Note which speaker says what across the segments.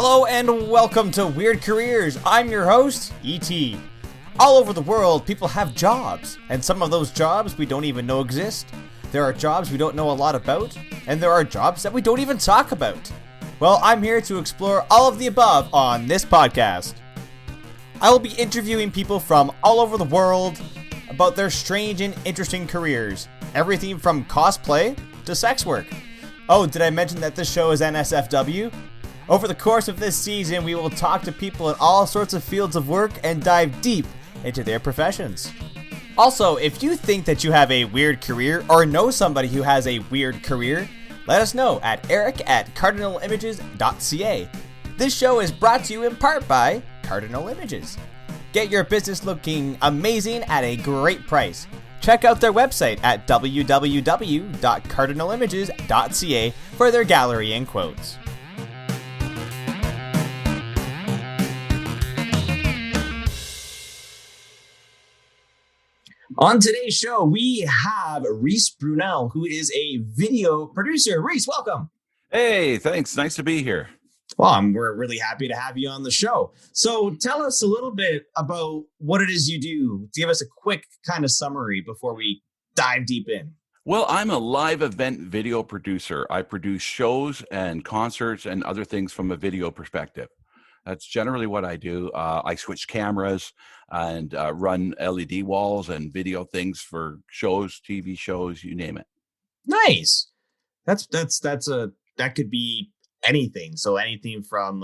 Speaker 1: Hello and welcome to Weird Careers. I'm your host, E.T. All over the world, people have jobs, and some of those jobs we don't even know exist. There are jobs we don't know a lot about, and there are jobs that we don't even talk about. Well, I'm here to explore all of the above on this podcast. I will be interviewing people from all over the world about their strange and interesting careers. Everything from cosplay to sex work. Oh, did I mention that this show is NSFW? Over the course of this season, we will talk to people in all sorts of fields of work and dive deep into their professions. Also, if you think that you have a weird career or know somebody who has a weird career, let us know at eric@cardinalimages.ca. This show is brought to you in part by Cardinal Images. Get your business looking amazing at a great price. Check out their website at www.cardinalimages.ca for their gallery and quotes. On today's show, we have Reese Brunelle, who is a video producer. Reese, welcome.
Speaker 2: Hey, thanks. Nice to be here.
Speaker 1: Well, we're really happy to have you on the show. So tell us a little bit about what it is you do. Give us a quick kind of summary before we dive deep in.
Speaker 2: Well, I'm a live event video producer. I produce shows and concerts and other things from a video perspective. That's generally what I do. I switch cameras and run LED walls and video things for shows, TV shows, you name it.
Speaker 1: Nice. That could be anything. So anything from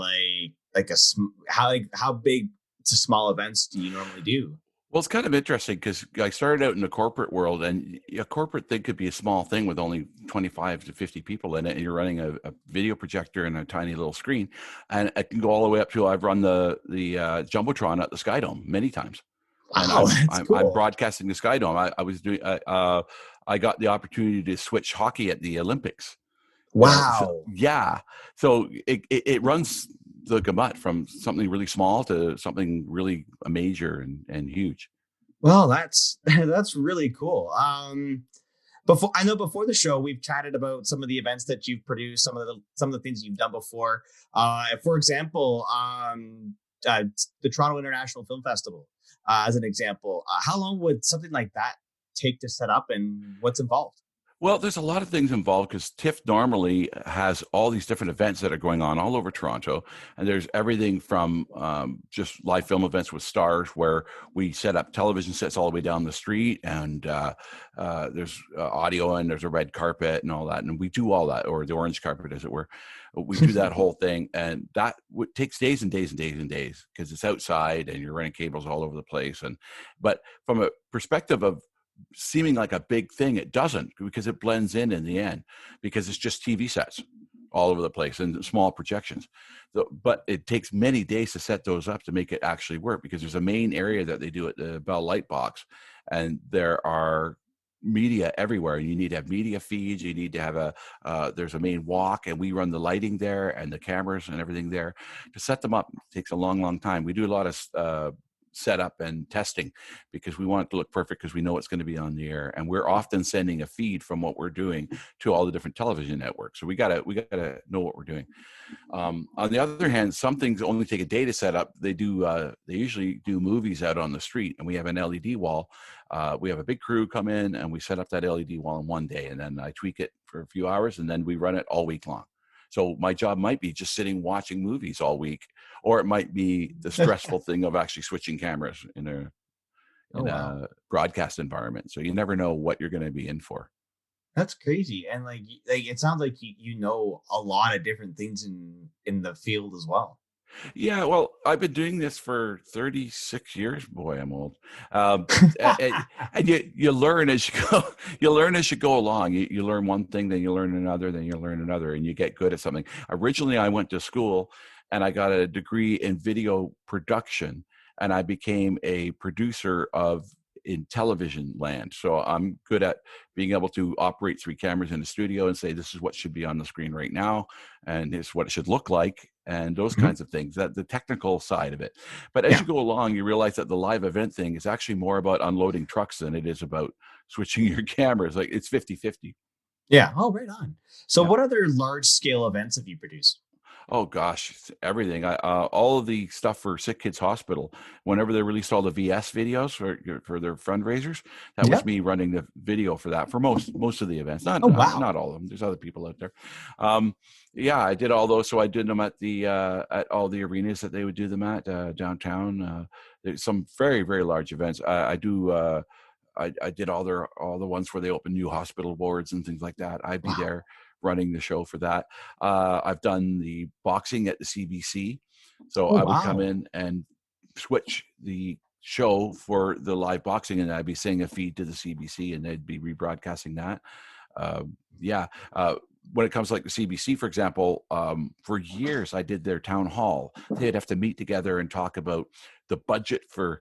Speaker 1: how big to small events do you normally do?
Speaker 2: Well, it's kind of interesting because I started out in the corporate world, and a corporate thing could be a small thing with only 25 to 50 people in it, and you're running a video projector and a tiny little screen, and it can go all the way up to I've run the Jumbotron at the Sky Dome many times.
Speaker 1: Wow,
Speaker 2: I'm broadcasting the Sky Dome. I was doing. I got the opportunity to switch hockey at the Olympics.
Speaker 1: Wow.
Speaker 2: So it runs the gamut from something really small to something really major and huge.
Speaker 1: Well, that's really cool. Before the show, we've chatted about some of the events that you've produced, some of the things you've done before. For example, the Toronto International Film Festival, as an example. How long would something like that take to set up, and what's involved?
Speaker 2: Well, there's a lot of things involved because TIFF normally has all these different events that are going on all over Toronto. And there's everything from just live film events with stars where we set up television sets all the way down the street. And there's audio and there's a red carpet and all that. And we do all that, or the orange carpet, as it were. We do that whole thing. And that takes days and days and days and days because it's outside and you're running cables all over the place. But from a perspective of seeming like a big thing, it doesn't, because it blends in the end, because it's just TV sets all over the place and small projections. But it takes many days to set those up to make it actually work, because there's a main area that they do at the Bell Light Box, and there are media everywhere. You need to have media feeds. You need to have there's a main walk, and we run the lighting there and the cameras and everything there. To set them up, it takes a long time. We do a lot of setup and testing because we want it to look perfect, because we know it's going to be on the air, and we're often sending a feed from what we're doing to all the different television networks. So we gotta know what we're doing. On the other hand, some things only take a day to set up. They usually do movies out on the street, and we have an LED wall. We have a big crew come in and we set up that LED wall in one day, and then I tweak it for a few hours, and then we run it all week long. So my job might be just sitting watching movies all week, or it might be the stressful thing of actually switching cameras in a broadcast environment. So you never know what you're going to be in for.
Speaker 1: That's crazy. And like it sounds like you know a lot of different things in the field as well.
Speaker 2: Yeah, well, I've been doing this for 36 years. Boy, I'm old. And you learn as you go. You learn as you go along. You learn one thing, then you learn another, then you learn another, and you get good at something. Originally, I went to school and I got a degree in video production, and I became a producer in television land. So I'm good at being able to operate 3 cameras in a studio and say, this is what should be on the screen right now, and this is what it should look like, and those kinds of things, that the technical side of it. But as you go along, you realize that the live event thing is actually more about unloading trucks than it is about switching your cameras. Like, it's 50-50.
Speaker 1: Yeah. Oh, right on. So what other large scale events have you produced?
Speaker 2: Oh gosh, it's everything. All of the stuff for Sick Kids Hospital. Whenever they released all the VS videos for their fundraisers, that was
Speaker 1: Yep.
Speaker 2: me running the video for that for most of the events. Not
Speaker 1: Oh wow.
Speaker 2: not all of them. There's other people out there. Um, yeah, I did all those. So I did them at all the arenas that they would do them at downtown. There's some very large events. I do. I did all the ones where they open new hospital wards and things like that. I'd be
Speaker 1: Wow.
Speaker 2: there running the show for that. I've done the boxing at the CBC, so
Speaker 1: Oh
Speaker 2: I would come
Speaker 1: wow.
Speaker 2: in and switch the show for the live boxing, and I'd be sending a feed to the CBC, and they'd be rebroadcasting that. Yeah. When it comes to like the CBC, for example, for years I did their town hall. They'd have to meet together and talk about the budget for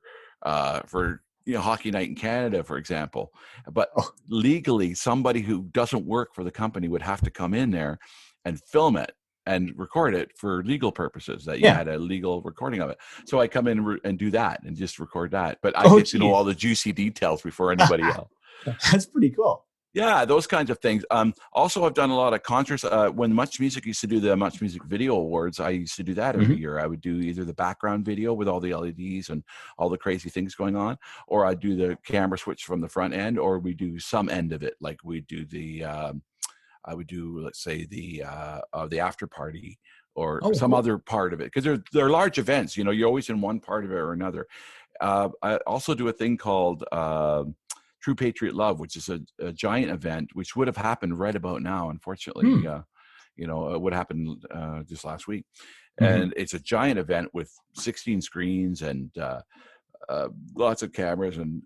Speaker 2: hockey night in Canada, for example. But
Speaker 1: Oh
Speaker 2: legally, somebody who doesn't work for the company would have to come in there and film it and record it for legal purposes, that you
Speaker 1: yeah.
Speaker 2: had a legal recording of it. So I come in and do that and just record that. But I
Speaker 1: Oh
Speaker 2: get to know all
Speaker 1: geez.
Speaker 2: the juicy details before anybody else.
Speaker 1: That's pretty cool.
Speaker 2: Yeah, those kinds of things. Also, I've done a lot of concerts. When Much Music used to do the Much Music Video Awards, I used to do that every
Speaker 1: Hmm.
Speaker 2: year. I would do either the background video with all the LEDs and all the crazy things going on, or I'd do the camera switch from the front end, or we do some end of it, like we do I would do, let's say, the after party or
Speaker 1: Oh
Speaker 2: some
Speaker 1: cool.
Speaker 2: other part of it, because they're large events. You're always in one part of it or another. I also do a thing called True Patriot Love, which is a giant event, which would have happened right about now. Unfortunately,
Speaker 1: Hmm.
Speaker 2: it would happen just last week.
Speaker 1: Hmm.
Speaker 2: And it's a giant event with 16 screens and lots of cameras and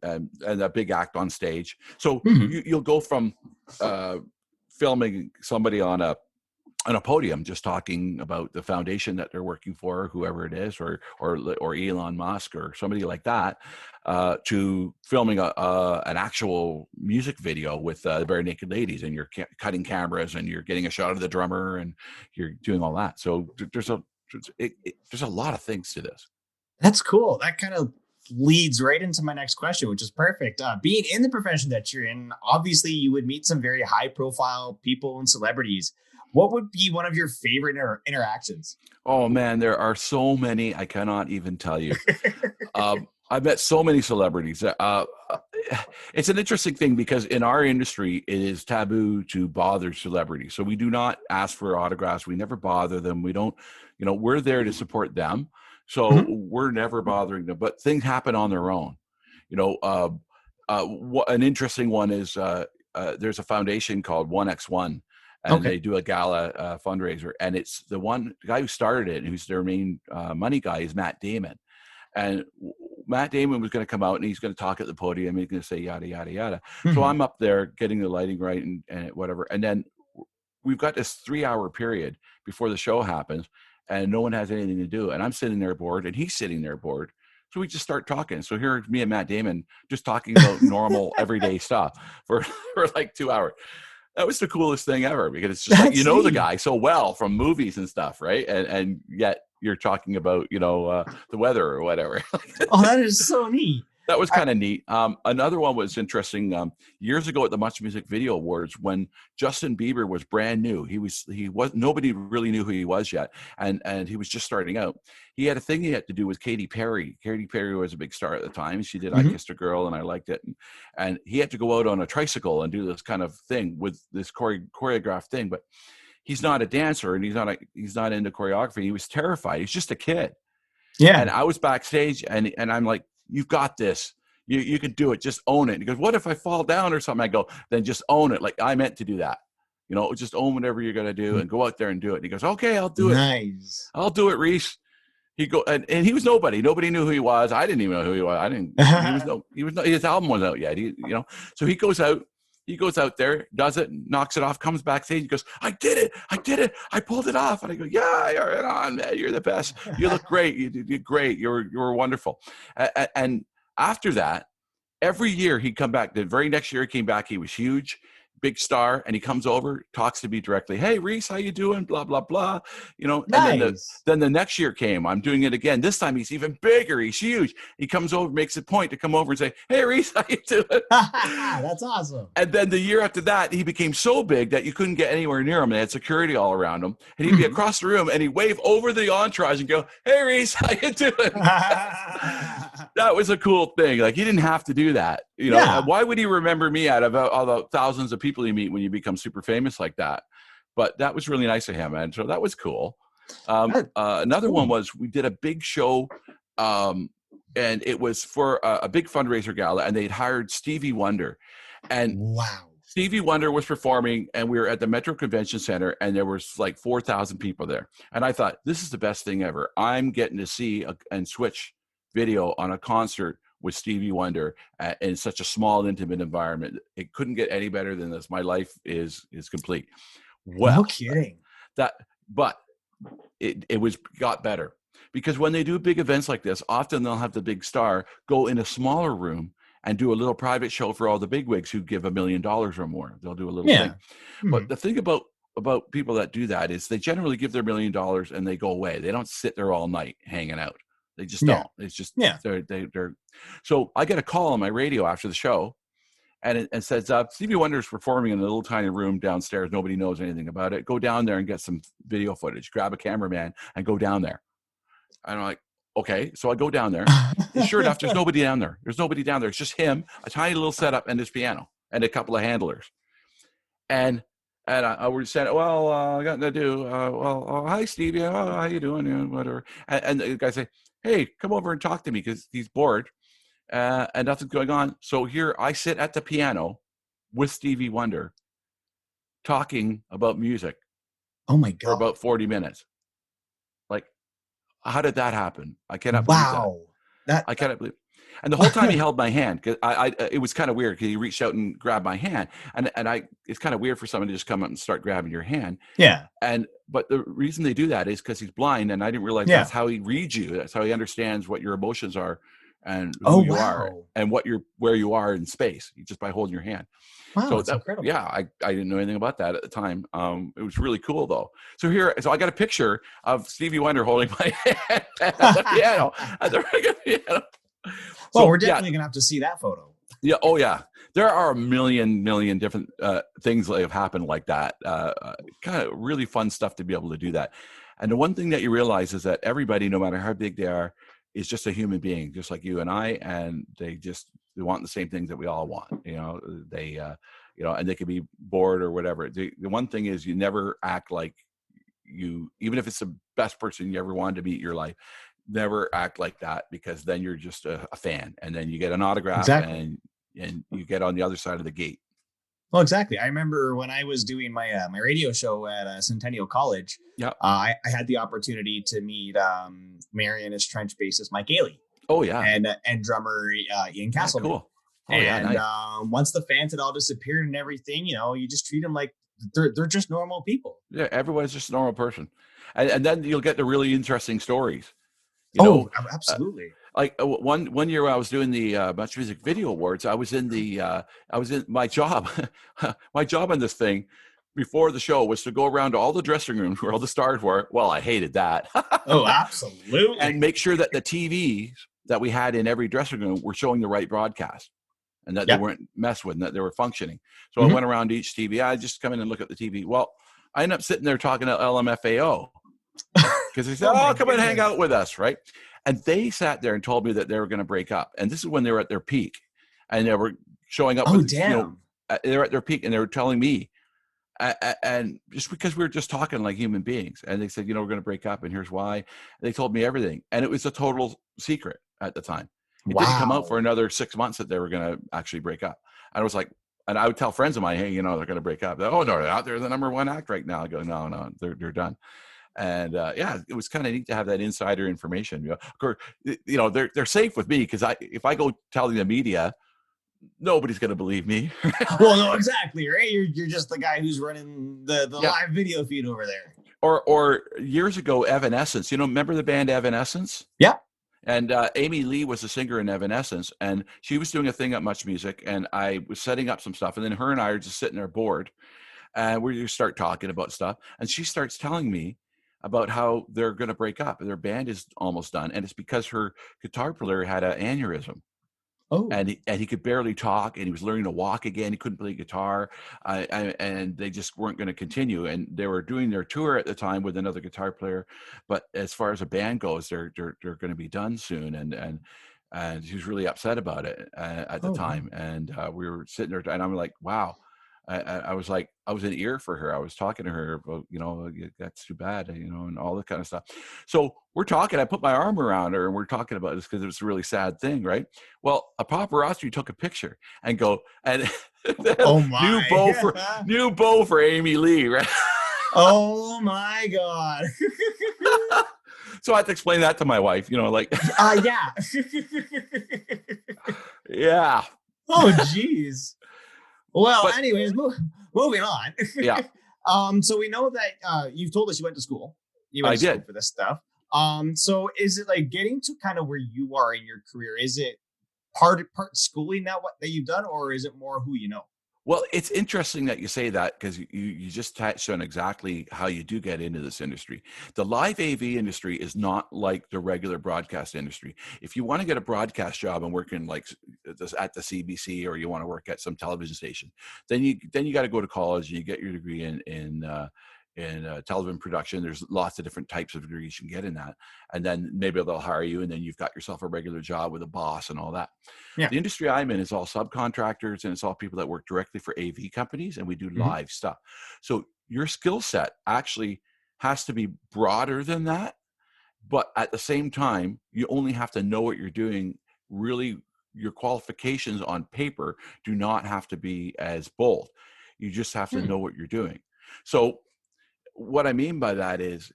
Speaker 2: a big act on stage. So
Speaker 1: Hmm.
Speaker 2: you'll go from filming somebody on a podium just talking about the foundation that they're working for, whoever it is, or Elon Musk or somebody like that, to filming an actual music video with Bare Naked Ladies, and you're cutting cameras and you're getting a shot of the drummer and you're doing all that. So there's a lot of things to this.
Speaker 1: That's cool. That kind of leads right into my next question, which is perfect. Being in the profession that you're in, obviously you would meet some very high profile people and celebrities. What would be one of your favorite interactions?
Speaker 2: Oh man, there are so many I cannot even tell you. I've met so many celebrities. It's an interesting thing because in our industry, it is taboo to bother celebrities. So we do not ask for autographs. We never bother them. We don't, we're there to support them. So
Speaker 1: Mhm.
Speaker 2: we're never bothering them. But things happen on their own. An interesting one is there's a foundation called 1X1, and
Speaker 1: Okay.
Speaker 2: they do a gala fundraiser. And it's the guy who started it, and who's their main money guy, is Matt Damon. And Matt Damon was going to come out and he's going to talk at the podium. He's going to say yada yada yada. So
Speaker 1: Hmm.
Speaker 2: I'm up there getting the lighting right and whatever. And then we've got this 3 hour period before the show happens, and no one has anything to do. And I'm sitting there bored, and he's sitting there bored. So we just start talking. So here's me and Matt Damon just talking about normal everyday stuff for for like 2 hours. That was the coolest thing ever, because it's just like,
Speaker 1: That's
Speaker 2: the
Speaker 1: neat.
Speaker 2: guy so well from movies and stuff, right? And yet you're talking about the weather or whatever.
Speaker 1: Oh, that is so neat.
Speaker 2: That was
Speaker 1: I,
Speaker 2: kind of neat. Another one was interesting. Years ago at the Much Music Video Awards, when Justin Bieber was brand new, he was nobody really knew who he was yet, and he was just starting out. He had a thing he had to do with Katy Perry. Katy Perry was a big star at the time. She did "I
Speaker 1: Mhm.
Speaker 2: Kissed a Girl" and I liked it, and he had to go out on a tricycle and do this kind of thing with this choreographed thing. But he's not a dancer, and he's not into choreography. He was terrified. He's just a kid.
Speaker 1: Yeah.
Speaker 2: And I was backstage, and I'm like, "You've got this. You can do it. Just own it." And he goes, "What if I fall down or something?" I go, "Then just own it. Like I meant to do that. Just own whatever you're gonna do and go out there and do it." And he goes, "Okay, I'll do it.
Speaker 1: Nice.
Speaker 2: I'll do it, Reese." And he was nobody. Nobody knew who he was. I didn't even know who he was. I didn't. He was no. His album wasn't out yet. So he goes out. He goes out there, does it, knocks it off, comes backstage. He goes, "I did it. I did it. I pulled it off." And I go, "Yeah, you're right on, man. You're the best. You look great. You did great. You're wonderful." And after that, every year he'd come back. The very next year he came back, he was huge, big star, and he comes over, talks to me directly. Hey, Reese, how you doing? Blah, blah, blah. And then the next year came. I'm doing it again. This time he's even bigger. He's huge. He comes over, makes a point to come over and say, hey, Reese, how you doing?
Speaker 3: That's awesome.
Speaker 2: And then the year after that, he became so big that you couldn't get anywhere near him. They had security all around him. And he'd be across the room, and he'd wave over the entourage and go, hey, Reese, how you doing? That was a cool thing. Like, he didn't have to do that. Why would he remember me out of all the thousands of people you meet when you become super famous like that? But that was really nice of him, and so that was cool. Another one was, we did a big show, and it was for a big fundraiser gala, and they'd hired Stevie Wonder. And
Speaker 3: wow.
Speaker 2: Stevie Wonder was performing, and we were at the Metro Convention Center, and there was like 4,000 people there. And I thought, this is the best thing ever. I'm getting to see and switch video on a concert with Stevie Wonder in such a small, intimate environment. It couldn't get any better than this. My life is complete. Well,
Speaker 3: no kidding.
Speaker 2: But it got better, because when they do big events like this, often they'll have the big star go in a smaller room and do a little private show for all the bigwigs who give $1 million or more. They'll do a little thing. But the thing about people that do that is they generally give their $1 million and they go away. They don't sit there all night hanging out. They just don't. It's just, they're. So I get a call on my radio after the show, and it says, Stevie Wonder's performing in a little tiny room downstairs. Nobody knows anything about it. Go down there and get some video footage. Grab a cameraman and go down there. And I'm like, okay. So I go down there. And sure enough, there's nobody down there. There's nobody down there. It's just him, a tiny little setup, and his piano, and a couple of handlers. And I was saying, well, I got to do, hi, Stevie. Oh, how you doing? Whatever. And the guy say, hey, come over and talk to me, because he's bored and nothing's going on. So here I sit at the piano with Stevie Wonder talking about music.
Speaker 3: Oh, my God.
Speaker 2: For about 40 minutes. Like, how did that happen? I cannot believe that. I cannot believe. And the whole time he held my hand, because it was kind of weird, because he reached out and grabbed my hand, and it's kind of weird for someone to just come up and start grabbing your hand.
Speaker 3: Yeah.
Speaker 2: But the reason they do that is because he's blind, and I didn't realize that's how he reads you. That's how he understands what your emotions are, and who you are, and where you are in space, just by holding your hand.
Speaker 3: Wow,
Speaker 2: so
Speaker 3: that's incredible.
Speaker 2: Yeah, I didn't know anything about that at the time. It was really cool though. So I got a picture of Stevie Wonder holding my hand at the piano. At the piano.
Speaker 3: Well, we're definitely gonna have to see that photo.
Speaker 2: Yeah. Oh, yeah. There are a million different things that have happened like that. Kind of really fun stuff to be able to do that. And the one thing that you realize is that everybody, no matter how big they are, is just a human being, just like you and I, and they want the same things that we all want. And they could be bored or whatever. The one thing is, you never act like even if it's the best person you ever wanted to meet in your life, never act like that, because then you're just a fan, and then you get an autograph and you get on the other side of the gate.
Speaker 3: Well, exactly. I remember when I was doing my my radio show at Centennial College.
Speaker 2: Yeah,
Speaker 3: I had the opportunity to meet Marianas Trench bassist Mike Ailey.
Speaker 2: Oh yeah,
Speaker 3: and drummer Ian Castleman.
Speaker 2: Cool. Oh,
Speaker 3: and
Speaker 2: yeah, nice.
Speaker 3: Once the fans had all disappeared and everything, you just treat them like they're just normal people.
Speaker 2: Yeah, everybody's just a normal person, and then you'll get the really interesting stories.
Speaker 3: Absolutely.
Speaker 2: Like one year I was doing the Much Music Video Awards. I was in my job. My job on this thing before the show was to go around to all the dressing rooms where all the stars were. Well, I hated that.
Speaker 3: Oh, absolutely.
Speaker 2: And make sure that the TVs that we had in every dressing room were showing the right broadcast, and that they weren't messed with, and that they were functioning. So I went around each TV. I just come in and look at the TV. Well, I ended up sitting there talking to LMFAO. Because they said, come and hang out with us, right? And they sat there and told me that they were going to break up. And this is when they were at their peak. And they were showing up. They were at their peak, and they were telling me. And just because we were just talking like human beings. And they said, we're going to break up, and here's why. And they told me everything. And it was a total secret at the time. It didn't come out for another 6 months that they were going to actually break up. And I was like, and I would tell friends of mine, hey, they're going to break up. Oh, no, they're not. They're the number one act right now. I go, no, they're done. And it was kind of neat to have that insider information. Of course, they're safe with me, because if I go telling the media, nobody's going to believe me.
Speaker 3: Well, no, exactly, right? You're just the guy who's running the live video feed over there.
Speaker 2: Or years ago, Evanescence. Remember the band Evanescence?
Speaker 3: Yeah.
Speaker 2: And Amy Lee was a singer in Evanescence, and she was doing a thing at Much Music, and I was setting up some stuff, and then her and I are just sitting there bored, and we just start talking about stuff, and she starts telling me about how they're going to break up. Their band is almost done, and it's because her guitar player had an aneurysm.
Speaker 3: Oh.
Speaker 2: And he could barely talk, and he was learning to walk again. He couldn't play guitar, and they just weren't going to continue. And they were doing their tour at the time with another guitar player, but as far as a band goes, they're going to be done soon. And she was really upset about it at the time. And we were sitting there, and I'm like, wow. I was like, I was an ear for her. I was talking to her about, that's too bad, and all that kind of stuff. So we're talking, I put my arm around her, and we're talking about this because it was a really sad thing, right? Well, a paparazzi took a picture and
Speaker 3: Oh my.
Speaker 2: new bow for Amy Lee, right?
Speaker 3: Oh my God.
Speaker 2: So I had to explain that to my wife, like,
Speaker 3: yeah.
Speaker 2: Yeah.
Speaker 3: Oh, geez. Well,
Speaker 2: But-
Speaker 3: anyways, moving on.
Speaker 2: Yeah.
Speaker 3: So we know that you've told us you went to school. You
Speaker 2: I
Speaker 3: went to school
Speaker 2: did.
Speaker 3: for this stuff. So is it like getting to kind of where you are in your career? Is it part schooling that you've done, or is it more who you know?
Speaker 2: Well, it's interesting that you say that, because you just touched on exactly how you do get into this industry. The live AV industry is not like the regular broadcast industry. If you want to get a broadcast job and work in like at the CBC, or you want to work at some television station, then you got to go to college and you get your degree in television production. There's lots of different types of degrees you can get in that, and then maybe they'll hire you, and then you've got yourself a regular job with a boss and all that.
Speaker 3: Yeah.
Speaker 2: The industry I'm in is all subcontractors, and it's all people that work directly for AV companies, and we do live stuff. So your skill set actually has to be broader than that, but at the same time, you only have to know what you're doing. Really, your qualifications on paper do not have to be as bold. You just have to know what you're doing. So what I mean by that is,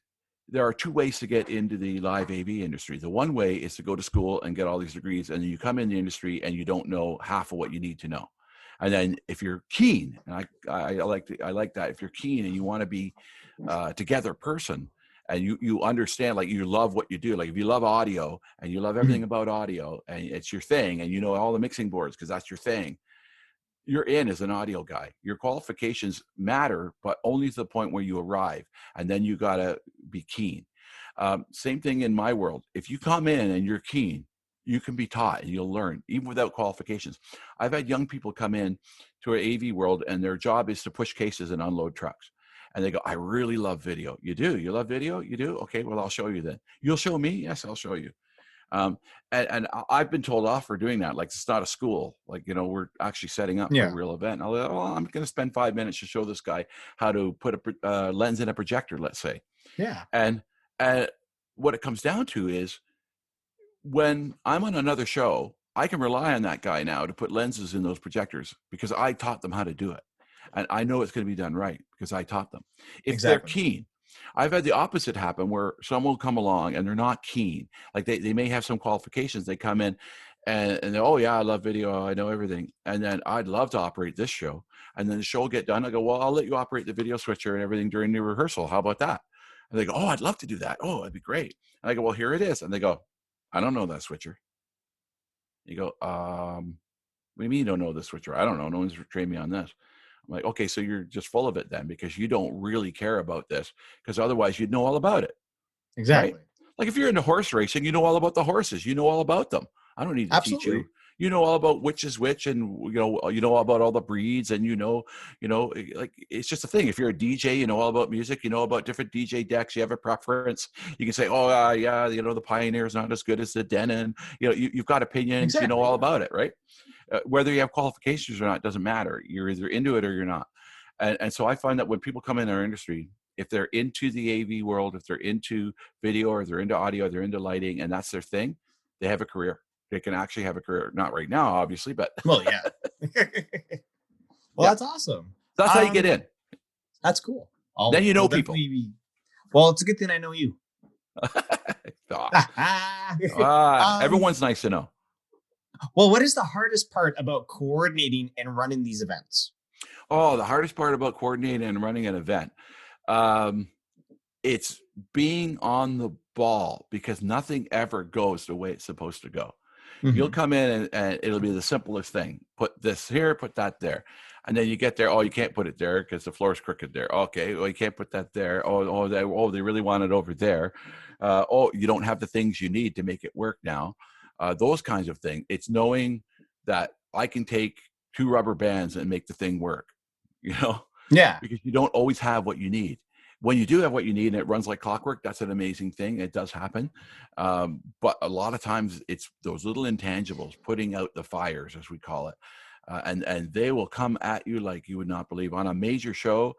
Speaker 2: there are two ways to get into the live AV industry. The one way is to go to school and get all these degrees, and then you come in the industry and you don't know half of what you need to know. And then if you're keen, and I like that, if you're keen and you want to be a together person, and you understand, like, you love what you do, like if you love audio and you love everything about audio, and it's your thing, and you know all the mixing boards because that's your thing, you're in as an audio guy. Your qualifications matter, but only to the point where you arrive, and then you got to be keen. Same thing in my world. If you come in and you're keen, you can be taught and you'll learn, even without qualifications. I've had young people come in to an AV world, and their job is to push cases and unload trucks. And they go, I really love video. You do? You love video? You do? Okay, well, I'll show you then. You'll show me? Yes, I'll show you. And I've been told off for doing that. Like, it's not a school. Like, we're actually setting up for a real event. I'm going to spend 5 minutes to show this guy how to put a lens in a projector, let's say.
Speaker 3: Yeah.
Speaker 2: And what it comes down to is, when I'm on another show, I can rely on that guy now to put lenses in those projectors because I taught them how to do it. And I know it's going to be done right because I taught them. If they're keen. I've had the opposite happen, where someone will come along and they're not keen. Like they may have some qualifications. They come in and they, oh yeah, I love video. I know everything. And then I'd love to operate this show. And then the show will get done. I go, well, I'll let you operate the video switcher and everything during the rehearsal. How about that? And they go, oh, I'd love to do that. Oh, that'd be great. And I go, well, here it is. And they go, I don't know that switcher. You go, what do you mean you don't know the switcher? I don't know. No one's trained me on this. I'm like, okay, so you're just full of it then, because you don't really care about this, because otherwise you'd know all about it.
Speaker 3: Exactly.
Speaker 2: Right? Like if you're into horse racing, you know all about the horses. You know all about them. I don't need to teach you. You know all about which is which, and you know all about all the breeds, and you know, like it's just a thing. If you're a DJ, you know all about music. You know about different DJ decks. You have a preference. You can say, oh yeah, the Pioneer is not as good as the Denon. You've got opinions.
Speaker 3: Exactly.
Speaker 2: You know all about it, right? Whether you have qualifications or not doesn't matter. You're either into it or you're not. And so I find that when people come in our industry, if they're into the AV world, if they're into video, or they're into audio, they're into lighting, and that's their thing, they have a career. They can actually have a career. Not right now, obviously, but
Speaker 3: well, yeah. That's awesome.
Speaker 2: That's how you get in.
Speaker 3: That's cool.
Speaker 2: Then you know people.
Speaker 3: Well, it's a good thing I know you.
Speaker 2: Everyone's nice to know.
Speaker 3: Well, what is the hardest part about coordinating and running these events?
Speaker 2: Oh, the hardest part about coordinating and running an event. It's being on the ball, because nothing ever goes the way it's supposed to go. You'll
Speaker 3: Mhm.
Speaker 2: come in and it'll be the simplest thing. Put this here, put that there. And then you get there, oh, you can't put it there because the floor is crooked there. Okay, well, you can't put that there. They really want it over there. Oh, you don't have the things you need to make it work now. Those kinds of things. It's knowing that I can take 2 rubber bands and make the thing work, you know,
Speaker 3: Yeah.
Speaker 2: because you don't always have what you need. When you do have what you need and it runs like clockwork, that's an amazing thing. It does happen. But a lot of times it's those little intangibles, putting out the fires, as we call it. And they will come at you like you would not believe. On a major show,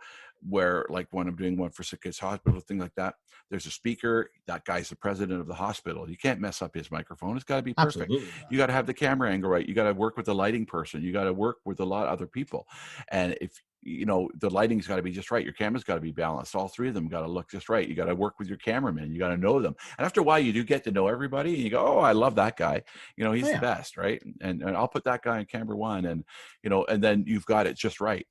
Speaker 2: where like when I'm doing one for Sick Kids Hospital, thing like that, there's a speaker. That guy's the president of the hospital. You can't mess up his microphone. It's got to be perfect.
Speaker 3: Absolutely not.
Speaker 2: You got to have the camera angle right. You got to work with the lighting person. You got to work with a lot of other people. And if you know, the lighting's got to be just right. Your camera's got to be balanced. All 3 of them got to look just right. You got to work with your cameraman. You got to know them. And after a while, you do get to know everybody. And you go, oh, I love that guy. You know, he's
Speaker 3: Oh,
Speaker 2: the
Speaker 3: yeah.
Speaker 2: best, right? And I'll put that guy in camera 1, and you know, and then you've got it just right.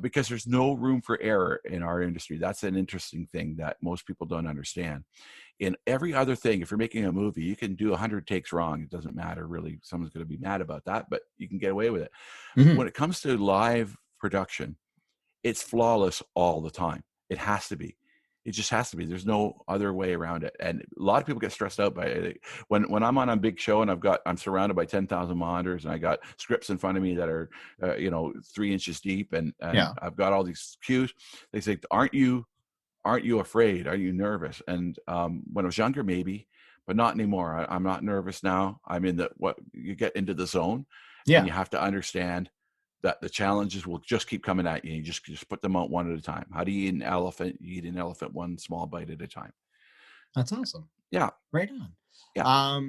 Speaker 2: Because there's no room for error in our industry. That's an interesting thing that most people don't understand. In every other thing, if you're making a movie, you can do 100 takes wrong. It doesn't matter really. Someone's going to be mad about that, but you can get away with it.
Speaker 3: Mhm.
Speaker 2: When it comes to live production, it's flawless all the time. It has to be. It just has to be. There's no other way around it. And a lot of people get stressed out by it. When I'm on a big show and I'm surrounded by 10,000 monitors and I got scripts in front of me that are, 3 inches deep, and
Speaker 3: Yeah.
Speaker 2: I've got all these cues. They say, aren't you afraid? Are you nervous? And when I was younger, maybe, but not anymore. I'm not nervous now. I'm in you get into the zone, and
Speaker 3: Yeah.
Speaker 2: you have to understand that the challenges will just keep coming at you. You just put them out one at a time. How do you eat an elephant? You eat an elephant one small bite at a time.
Speaker 3: That's awesome.
Speaker 2: Yeah.
Speaker 3: Right on.
Speaker 2: Yeah.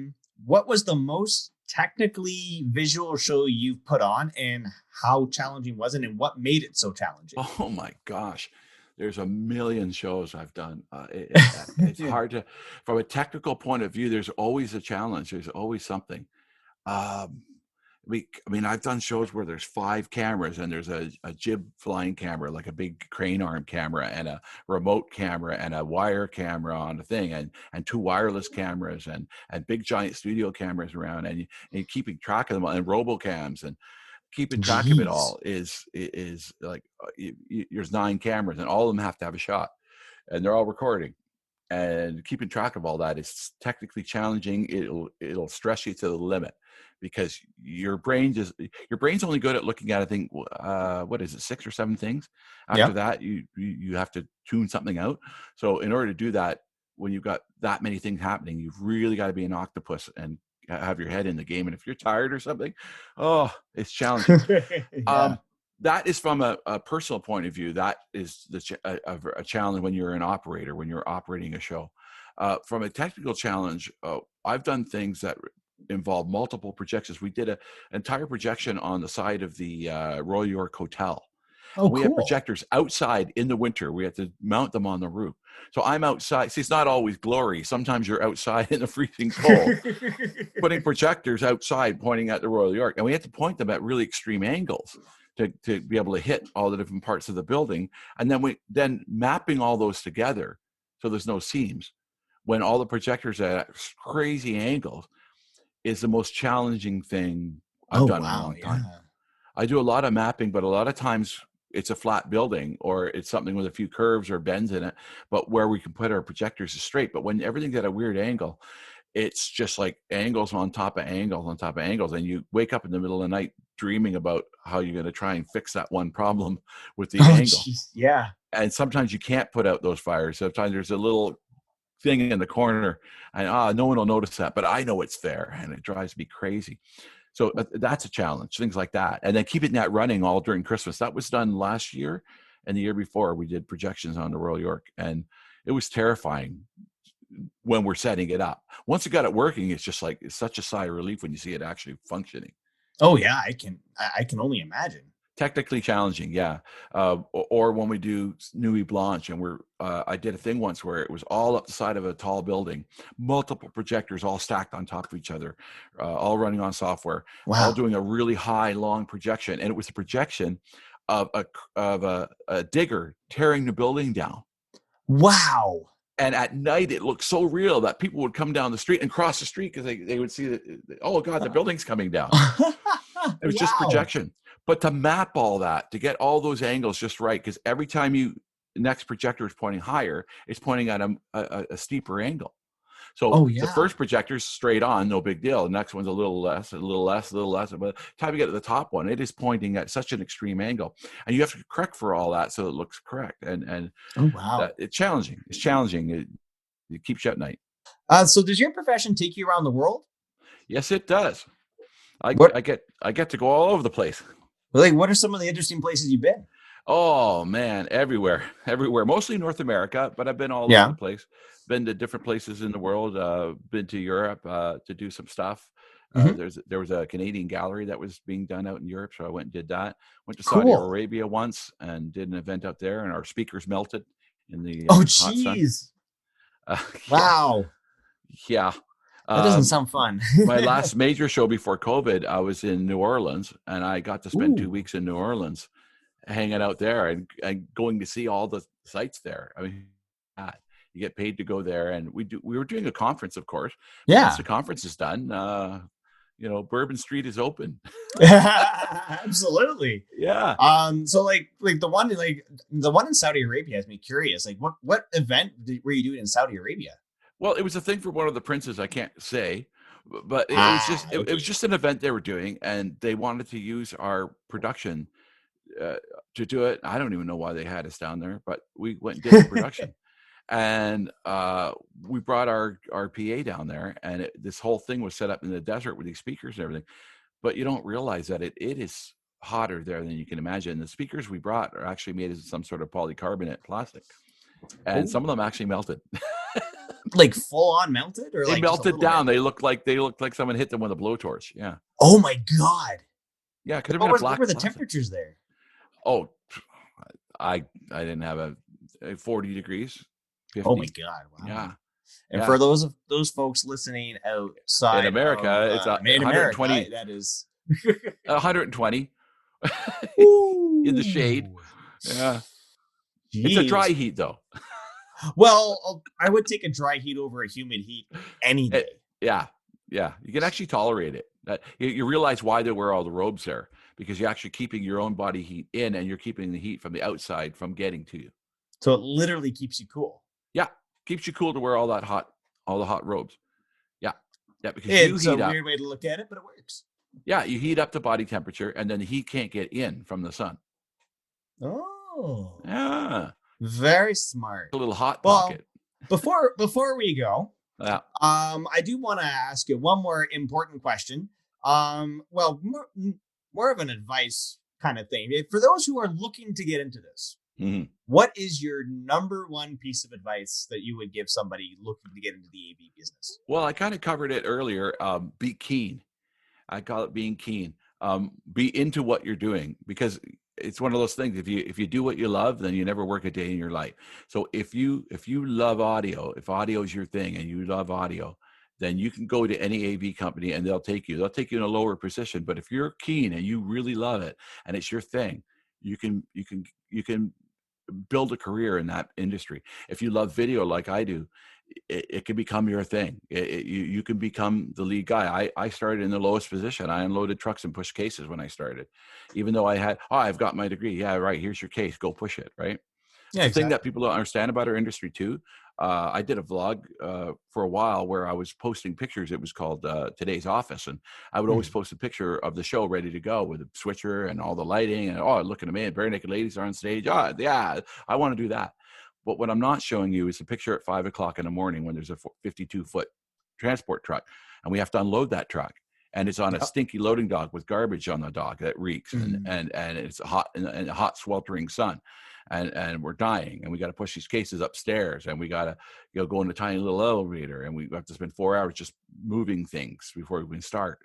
Speaker 3: What was the most technically visual show you've put on, and how challenging was it, and what made it so challenging?
Speaker 2: Oh my gosh. There's a million shows I've done. It's hard to, from a technical point of view, there's always a challenge. There's always something. Um, I've done shows where there's 5 cameras and there's a jib flying camera, like a big crane arm camera, and a remote camera and a wire camera on the thing, and 2 wireless cameras and big giant studio cameras around, and you keeping track of them, and robocams, and keeping track of it
Speaker 3: Jeez.
Speaker 2: all is like there's 9 cameras and all of them have to have a shot, and they're all recording. And keeping track of all that is technically challenging. It'll stress you to the limit, because your brain's only good at looking at, I think, what is it, 6 or 7 things. After
Speaker 3: Yep.
Speaker 2: that, you have to tune something out. So in order to do that, when you've got that many things happening, you've really got to be an octopus and have your head in the game. And if you're tired or something, oh, it's challenging.
Speaker 3: Yeah.
Speaker 2: That is from a personal point of view. That is a challenge when you're an operator, when you're operating a show. From a technical challenge, I've done things that involve multiple projections. We did an entire projection on the side of the Royal York Hotel.
Speaker 3: Oh,
Speaker 2: We had
Speaker 3: cool.
Speaker 2: projectors outside in the winter. We had to mount them on the roof. So I'm outside. See, it's not always glory. Sometimes you're outside in the freezing cold, putting projectors outside pointing at the Royal York. And we had to point them at really extreme angles to be able to hit all the different parts of the building. And then mapping all those together so there's no seams when all the projectors are at crazy angles is the most challenging thing I've
Speaker 3: Oh,
Speaker 2: done in a
Speaker 3: wow.
Speaker 2: long time.
Speaker 3: Yeah.
Speaker 2: I do a lot of mapping, but a lot of times it's a flat building or it's something with a few curves or bends in it, but where we can put our projectors is straight. But when everything's at a weird angle, it's just like angles on top of angles on top of angles. And you wake up in the middle of the night dreaming about how you're going to try and fix that one problem with the
Speaker 3: Oh,
Speaker 2: angle.
Speaker 3: jeez. Yeah.
Speaker 2: And sometimes you can't put out those fires. Sometimes there's a little thing in the corner and no one will notice that, but I know it's there and it drives me crazy. So that's a challenge, things like that. And then keeping that running all during Christmas. That was done last year, and the year before we did projections on the Royal York, and it was terrifying when we're setting it up. Once you got it working, it's just like, it's such a sigh of relief when you see it actually functioning.
Speaker 3: Oh, yeah. I can only imagine.
Speaker 2: Technically challenging, yeah. Or when we do Nuit Blanche, and I did a thing once where it was all up the side of a tall building, multiple projectors all stacked on top of each other, all running on software, all
Speaker 3: Wow.
Speaker 2: doing a really high, long projection. And it was a projection of a digger tearing the building down.
Speaker 3: Wow.
Speaker 2: And at night, it looked so real that people would come down the street and cross the street because they would see that, oh God, the building's coming down. It was just projection. But to map all that, to get all those angles just right, because every time the next projector is pointing higher, it's pointing at a steeper angle. So the first projector is straight on, no big deal. The next one's a little less, a little less, a little less. But by the time you get to the top one, it is pointing at such an extreme angle. And you have to correct for all that so it looks correct. And it's challenging. It's challenging. It keeps you at night.
Speaker 3: So does your profession take you around the world?
Speaker 2: Yes, it does. I get to go all over the place.
Speaker 3: Like, what are some of the interesting places you've been?
Speaker 2: Oh man, everywhere. Mostly North America, but I've been all over the place. Been to different places in the world. Been to Europe to do some stuff. There was a Canadian gallery that was being done out in Europe, so I went and did that. Went to Saudi Arabia once and did an event out there, and our speakers melted in the hot sun.
Speaker 3: Wow.
Speaker 2: Yeah.
Speaker 3: That doesn't sound fun.
Speaker 2: My last major show before COVID, I was in New Orleans, and I got to spend 2 weeks in New Orleans, hanging out there and going to see all the sites there. I mean, you get paid to go there, and we were doing a conference, of course.
Speaker 3: Yeah.
Speaker 2: Once the conference is done, Bourbon Street is open.
Speaker 3: Absolutely.
Speaker 2: Yeah.
Speaker 3: So like the one in Saudi Arabia has me curious. Like, what event were you doing in Saudi Arabia?
Speaker 2: Well, it was a thing for one of the princes. I can't say, but it was just an event they were doing, and they wanted to use our production to do it. I don't even know why they had us down there, but we went and did the production. And we brought our PA down there, and this whole thing was set up in the desert with these speakers and everything. But you don't realize that it is hotter there than you can imagine. The speakers we brought are actually made of some sort of polycarbonate plastic, and some of them actually melted.
Speaker 3: Like full on melted, or
Speaker 2: they
Speaker 3: like
Speaker 2: melted down. They looked like someone hit them with a blowtorch. Yeah.
Speaker 3: Oh my God.
Speaker 2: Yeah.
Speaker 3: What were the temperatures there?
Speaker 2: Oh, I didn't have a 40 degrees. 50.
Speaker 3: Oh my God! Wow.
Speaker 2: Yeah.
Speaker 3: And for those folks listening outside
Speaker 2: in America, it's 120.
Speaker 3: America, that is
Speaker 2: 120 in the shade. Yeah. Jeez. It's a dry heat, though.
Speaker 3: Well, I would take a dry heat over a humid heat any day.
Speaker 2: Yeah. You can actually tolerate it. You realize why they wear all the robes there, because you're actually keeping your own body heat in, and you're keeping the heat from the outside from getting to you.
Speaker 3: So it literally keeps you cool.
Speaker 2: Yeah, keeps you cool to wear all the hot robes. Yeah, because
Speaker 3: it's a weird way to look at it, but it works.
Speaker 2: Yeah, you heat up to body temperature, and then the heat can't get in from the sun.
Speaker 3: Oh,
Speaker 2: yeah.
Speaker 3: Very smart.
Speaker 2: A little hot pocket.
Speaker 3: Before we go, I do want to ask you one more important question. Well, more of an advice kind of thing for those who are looking to get into this.
Speaker 2: Mm-hmm.
Speaker 3: What is your number one piece of advice that you would give somebody looking to get into the AV business?
Speaker 2: Well, I kind of covered it earlier. Be keen. I call it being keen. Be into what you're doing, because it's one of those things. If you do what you love, then you never work a day in your life. So if you love audio, if audio is your thing and you love audio, then you can go to any AV company and they'll take you in a lower position. But if you're keen and you really love it and it's your thing, you can build a career in that industry. If you love video like I do, it can become your thing. You can become the lead guy. I started in the lowest position. I unloaded trucks and pushed cases when I started, even though I've got my degree. Yeah, right. Here's your case. Go push it. Right. Yeah, the thing that people don't understand about our industry too. I did a vlog for a while where I was posting pictures. It was called Today's Office, and I would always post a picture of the show ready to go with a switcher and all the lighting and looking amazing. Bare naked ladies are on stage. Oh yeah, I want to do that. But what I'm not showing you is a picture at 5 o'clock in the morning when there's a 52-foot transport truck, and we have to unload that truck, and it's on a stinky loading dock with garbage on the dock that reeks, and it's hot in a hot sweltering sun. And we're dying, and we got to push these cases upstairs, and we got to go in a tiny little elevator, and we have to spend 4 hours just moving things before we can start.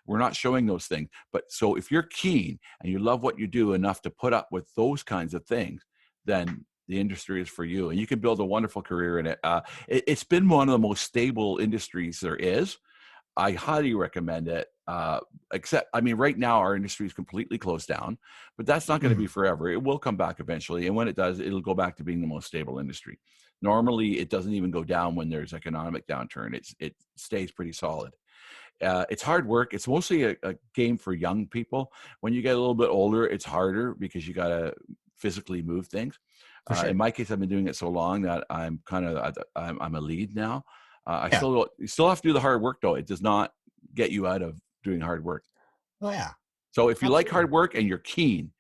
Speaker 2: We're not showing those things. But so if you're keen and you love what you do enough to put up with those kinds of things, then the industry is for you, and you can build a wonderful career in it. It's been one of the most stable industries there is. I highly recommend it. Except, I mean, right now our industry is completely closed down, but that's not going to be forever. It will come back eventually. And when it does, it'll go back to being the most stable industry. Normally, it doesn't even go down when there's economic downturn. It stays pretty solid. It's hard work. It's mostly a game for young people. When you get a little bit older, it's harder because you got to physically move things. Sure. In my case, I've been doing it so long that I'm a lead now. You still have to do the hard work, though. It does not get you out of doing hard work.
Speaker 3: Oh yeah.
Speaker 2: So if you like hard work and you're keen,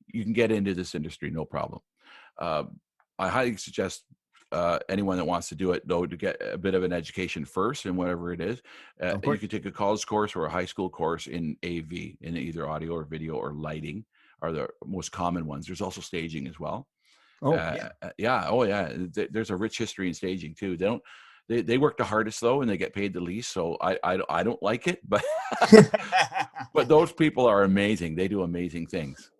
Speaker 2: you can get into this industry, no problem. I highly suggest anyone that wants to do it, though, to get a bit of an education first in whatever it is. You can take a college course or a high school course in AV, in either audio or video or lighting are the most common ones. There's also staging as well. There's a rich history in staging too. They work the hardest though, and they get paid the least. So I don't like it, but but those people are amazing. They do amazing things.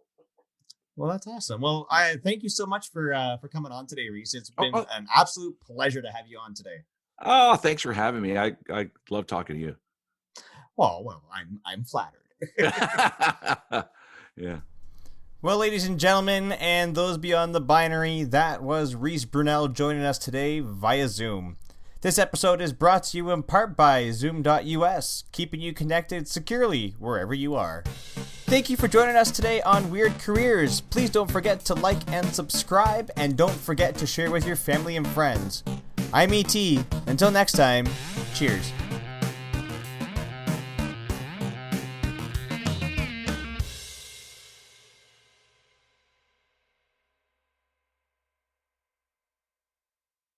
Speaker 3: Well, that's awesome. Well, I thank you so much for coming on today, Reese. It's been an absolute pleasure to have you on today.
Speaker 2: Oh, thanks for having me. I love talking to you.
Speaker 3: Well, I'm flattered.
Speaker 2: Yeah.
Speaker 1: Well, ladies and gentlemen, and those beyond the binary, that was Reese Brunelle joining us today via Zoom. This episode is brought to you in part by Zoom.us, keeping you connected securely wherever you are. Thank you for joining us today on Weird Careers. Please don't forget to like and subscribe, and don't forget to share with your family and friends. I'm E.T. Until next time, cheers.